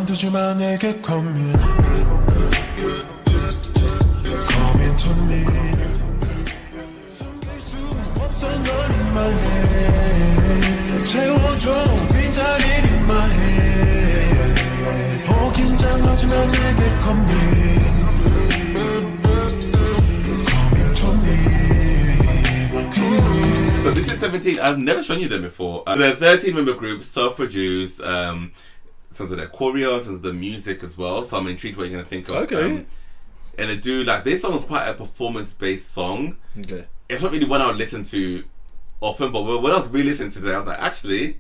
그만두지마 내게 come to me 수 없어 널 in my head 채워줘 빈자리를 in my head 긴장하지마 내게 come to me So this is 17. I've never shown you them before. They're a 13-member group, self-produced. Sounds of their choreo, sounds of the music as well. So I'm intrigued what you're gonna think of. Okay. And they do this song is quite a performance-based song. Okay. It's not really one I would listen to often, but when I was re-listening to it, I was like, actually,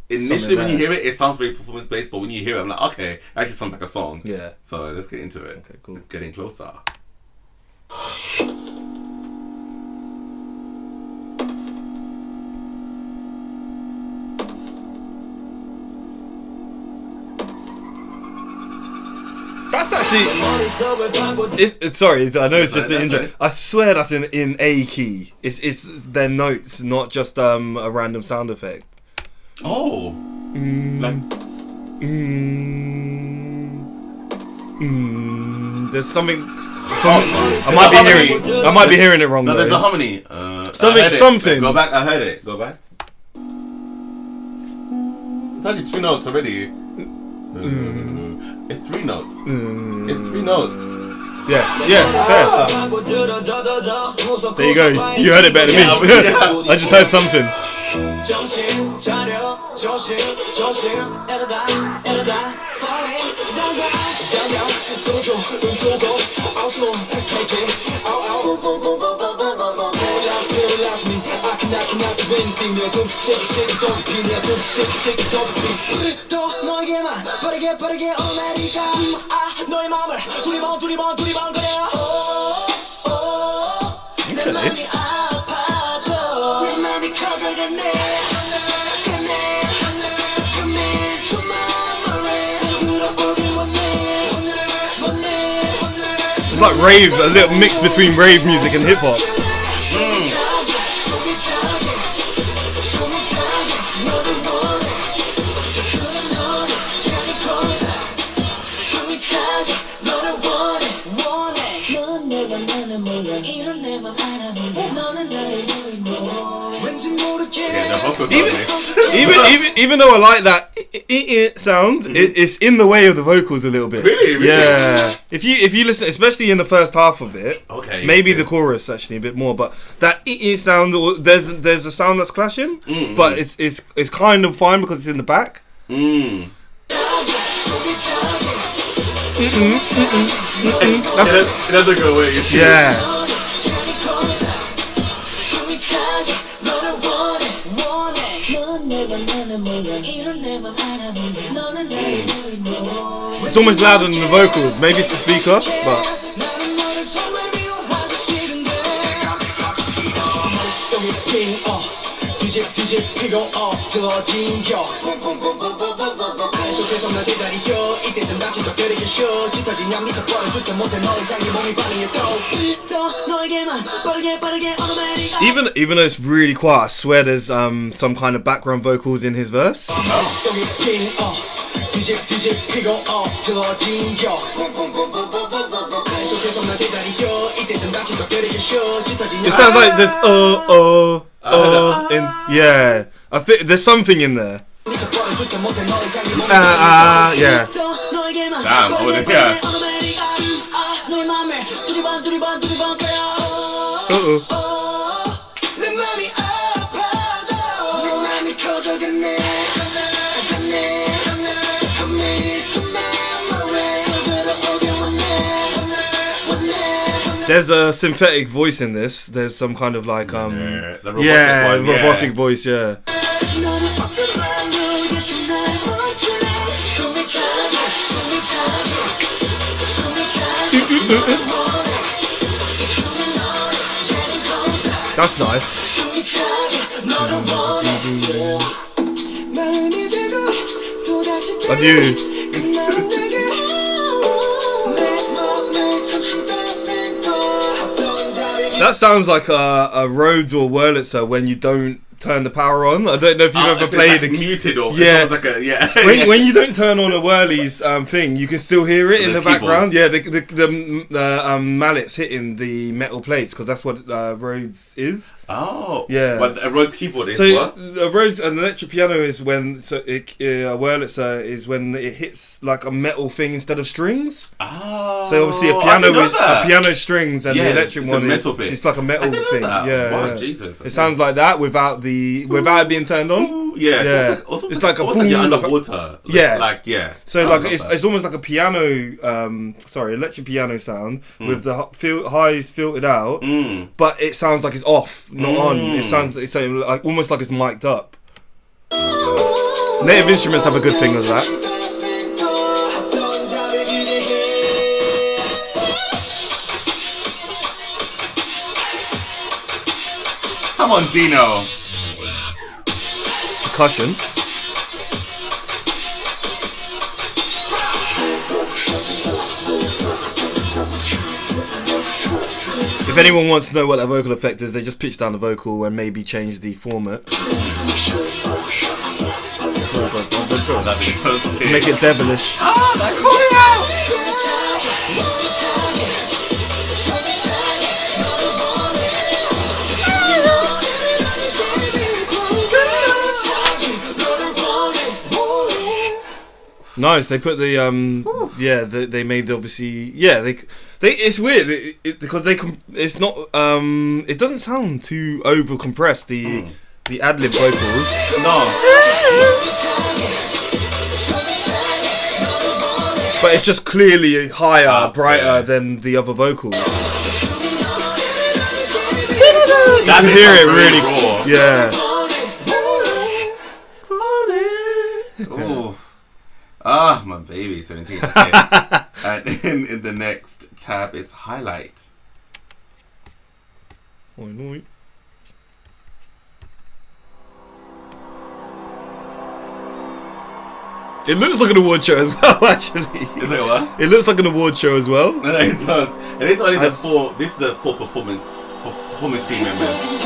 initially when you hear it sounds very performance-based, but when you hear it, I'm like, okay, it actually sounds like a song. Yeah. So let's get into it. Okay, cool. It's getting closer. That's actually. Sorry, I know it's just an intro. I swear that's in A key. It's their notes, not just a random sound effect. Oh. There's something. I might be hearing it wrong. No, though. there's a harmony. Something. Go back. I heard it. Go back. It's actually 2 notes already. It's 3 notes. It's 3 notes. Yeah, fair. There you go. You heard it better than me. I just heard something. It's like rave, a little mix between rave music and hip hop. Even though I like that sound, it's in the way of the vocals a little bit. Really? Yeah. If you listen, especially in the first half of it, okay, maybe the chorus actually a bit more, but that sound, there's a sound that's clashing, but it's kind of fine because it's in the back. It doesn't go away. Yeah. It's almost louder than the vocals. Maybe it's the speaker, but. Even though it's really quiet, I swear there's some kind of background vocals in his verse. It sounds like there's yeah. I think there's something in there. Yeah. Damn, yeah. There's a synthetic voice in this. There's some kind of like robotic voice, yeah. That's nice. I knew. That sounds like a Rhodes or Wurlitzer when you don't turn the power on. I don't know if you've ever played like muted or yeah, like a, yeah. when you don't turn on a Whirly's thing, you can still hear it in the background. Yeah, the mallets hitting the metal plates because that's what Rhodes is. Oh, yeah. But a Rhodes keyboard is so what? A Rhodes, an electric piano is when a Wurlitzer is when it hits like a metal thing instead of strings. Oh, so obviously a piano strings and the electric one it's like a metal thing. Yeah, wow, yeah. Jesus. It sounds like that without it being turned on. Yeah, yeah. It's like a boom, you're underwater. Yeah, So like it's almost like a piano, electric piano sound with the highs filtered out, but it sounds like it's off, not on. It sounds like almost like it's mic'd up. Native Instruments have a good thing with that. Come on, Dino. Percussion. If anyone wants to know what that vocal effect is, they just pitch down the vocal and maybe change the format. That'd be so sick. Make it devilish. Ah, that choreo! Nice. They put the they made obviously they it's weird because it's not it doesn't sound too over compressed the ad lib vocals. No. But it's just clearly higher, brighter than the other vocals. You can hear it really raw. Yeah. Ah, my baby, 17. Okay. And in the next tab, it's highlight. It looks like an award show as well, actually. Is it what? It looks like an award show as well. No, it does. And it's only this is the four performance team members.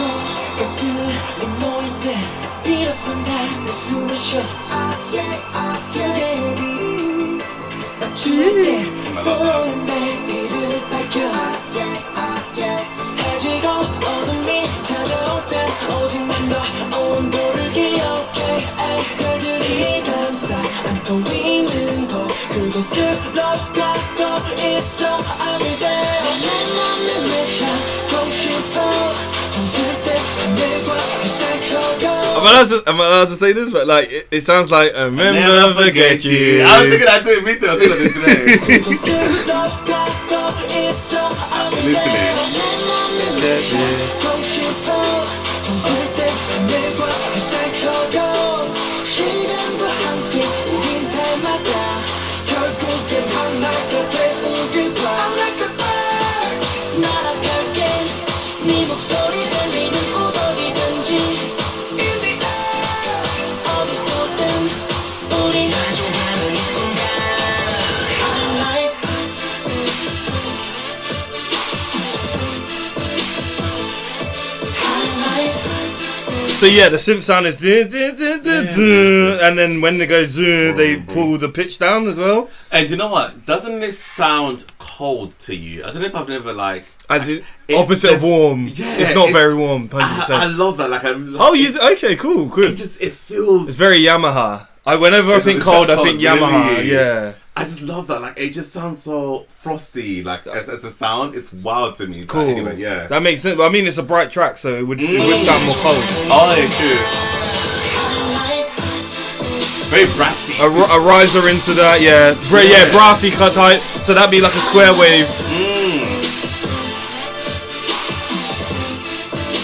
Am I allowed to say this? But like, it sounds like I'll never forget you. I was thinking that too. Me too. I was thinking that today. So yeah, the synth sound is and then when they go they pull the pitch down as well. And you know what? Doesn't this sound cold to you? I don't know if I've never like opposite of warm. Yeah, it's not very warm. 100%. I love that. Like, okay, cool, good. It feels. It's very Yamaha. Whenever I think cold, I think Yamaha. Really? Yeah. I just love that. Like, it just sounds so frosty. Like, as a sound, it's wild to me. Cool. Anyway, yeah. That makes sense. I mean, it's a bright track, so it would sound more cold. Oh, yeah, true. Very brassy. A riser into that, yeah. Brassy type. So that'd be like a square wave.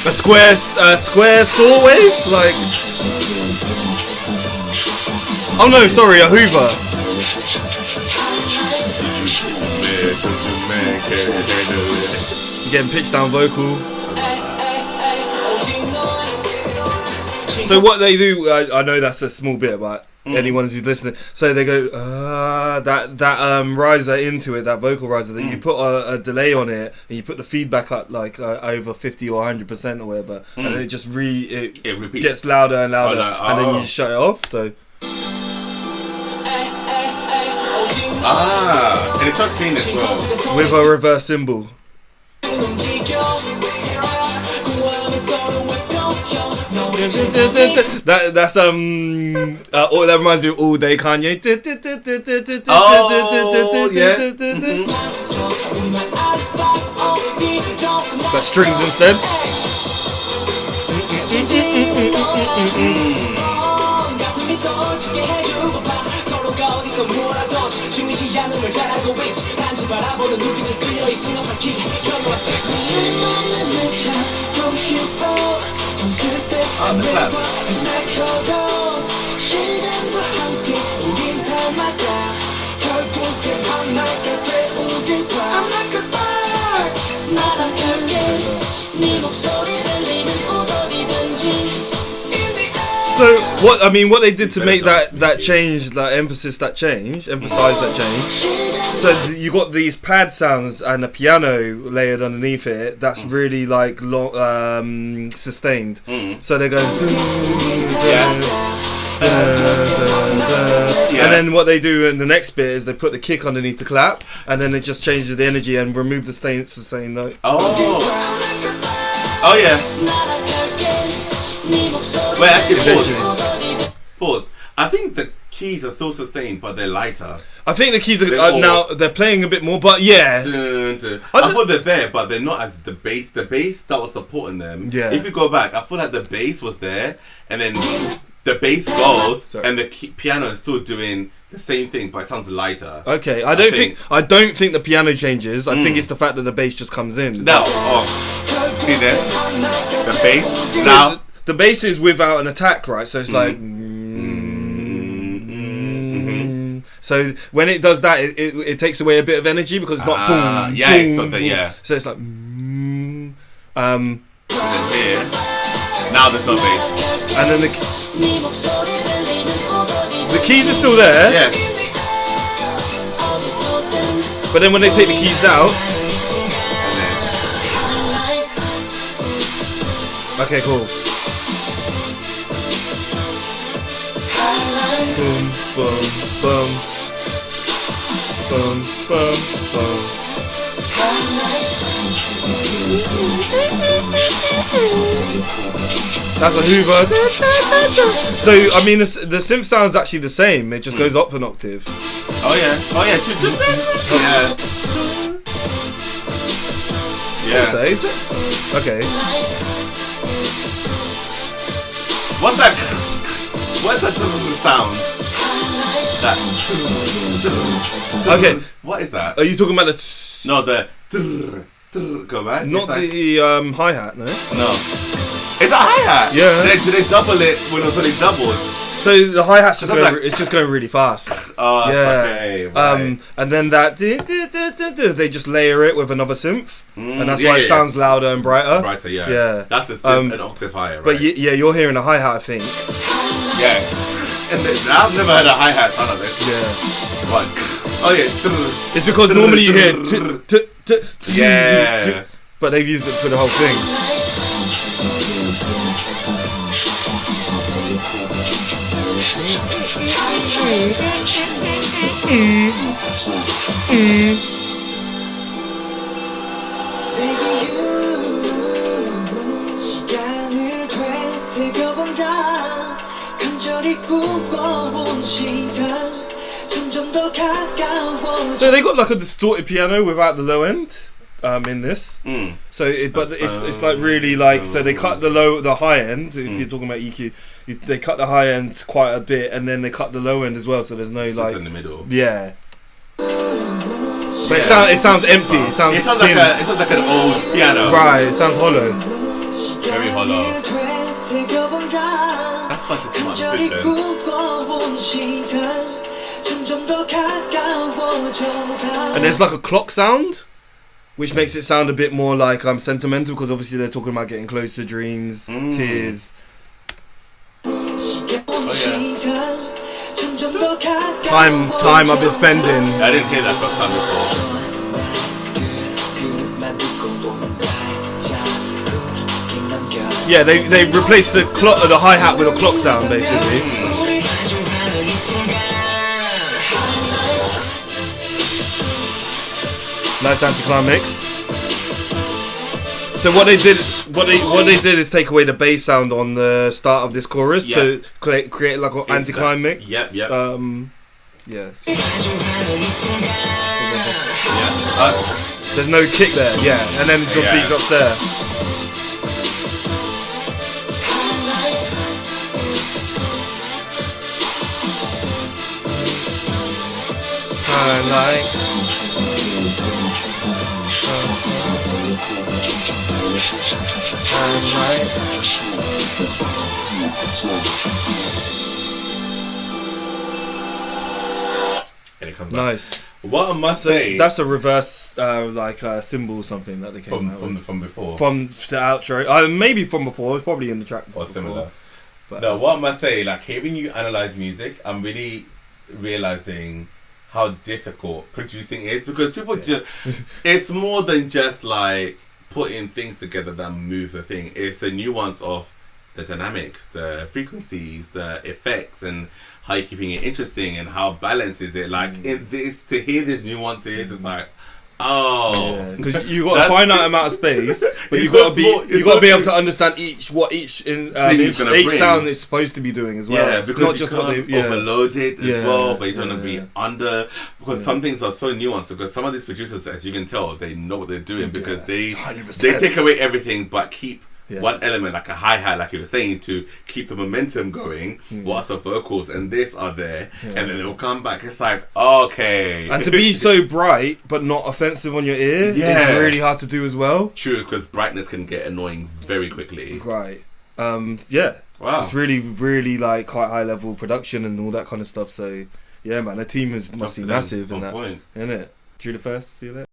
A square saw wave, like. Oh no, sorry, a Hoover. Getting pitched down vocal. So what they do, I know that's a small bit, but anyone who's listening. So they go that riser into it, that vocal riser. That you put a delay on it, and you put the feedback up like over 50 or 100% or whatever, and then it just it repeats. gets louder and louder, and then you just shut it off. So and it's so clean as well. with a reverse cymbal. That's that reminds me of All Day Kanye. Oh, yeah. But strings instead. The clap. So what they did to make that change, that emphasize that change. So you got these pad sounds and a piano layered underneath it. That's really like long, sustained. So they're going. And then what they do in the next bit is they put the kick underneath the clap, and then it just changes the energy and remove the same note. Oh yeah. Wait, actually, pause. I think the keys are still sustained, but they're lighter. I think the keys are now they're playing a bit more, but yeah. I thought they're there, but they're not as the bass. The bass that was supporting them. Yeah. If you go back, I feel like the bass was there, and then the bass goes, and the piano is still doing the same thing, but it sounds lighter. Okay, I don't think the piano changes. I think it's the fact that the bass just comes in. Now, see there, the bass. So now the bass is without an attack, right? So it's like. So when it does that, it takes away a bit of energy because it's not boom. Yeah, boom, it's not the, boom. yeah. So it's like. And then here, now there's no bass. And then the keys are still there. Yeah. But then when they take the keys out. Okay, cool. Boom, boom, boom. Boom, boom, boom. That's a Hoover. So I mean, the synth sound's actually the same. It just goes up an octave. Oh yeah. Yeah. So is it? Okay. What's that sound? Okay. What is that? Are you talking about the? No, the. Go back. Not like, the hi hat, no. No. It's a hi hat. Yeah. Did they double it when it doubled? So the hi hat's just going. Like, it's just going really fast. Oh, yeah. Okay, right. And then that they just layer it with another synth, and that's why it sounds louder and brighter. Brighter, yeah. Yeah. That's the synth, an octave higher. Right? But yeah, you're hearing a hi hat, I think. Yeah. And I've never heard a hi hat sound of it. Yeah. But, oh yeah. It's because normally you hear yeah. But they've used it for the whole thing. So they got like a distorted piano without the low end in this. So it's like really like, so they cut the high end, if you're talking about EQ, they cut the high end quite a bit, and then they cut the low end as well, so there's no it's like just in the middle. Yeah. But it sounds empty. It sounds like an old piano. Right, it sounds hollow. Very hollow. That's such a smart decision. And there's like a clock sound, which makes it sound a bit more like sentimental, because obviously they're talking about getting close to dreams, tears. Oh yeah. time I've been spending. I didn't hear that first time before. Yeah, they replaced the hi-hat with a clock sound basically. Nice anti-climb mix. So what they did is take away the bass sound on the start of this chorus to create like an anti-climb mix. Yeah. Yeah. There's no kick there. Yeah, and then the beat drops there. And it comes back. Nice. What I must say, that's a reverse symbol or something that they came out with. from before. From the outro. Maybe from before. It's probably in the track Or before. similar. But, no, what I must say, like hearing you analyze music, I'm really realizing how difficult producing is, because people just it's more than just like putting things together that move the thing. It's the nuance of the dynamics, the frequencies, the effects, and how you're keeping it interesting and how balanced is it. Like this, to hear these nuances is like, because you got a finite amount of space, but you got to be able to understand each sound is supposed to be doing as well. Yeah, because not you just can't what they overload it as well, but you're yeah, gonna be under, because some things are so nuanced. Because some of these producers, as you can tell, they know what they're doing, because they 100%. take away everything but keep Yeah. one element, like a hi-hat, like you were saying, to keep the momentum going, whilst the vocals and this are there, and then it'll come back. It's like, okay. And to be so bright but not offensive on your ear is really hard to do as well. True, because brightness can get annoying very quickly. Right. Wow. It's really, really like quite high level production and all that kind of stuff. So yeah, man, the team must be massive in that, isn't it? Drew the first, see you later.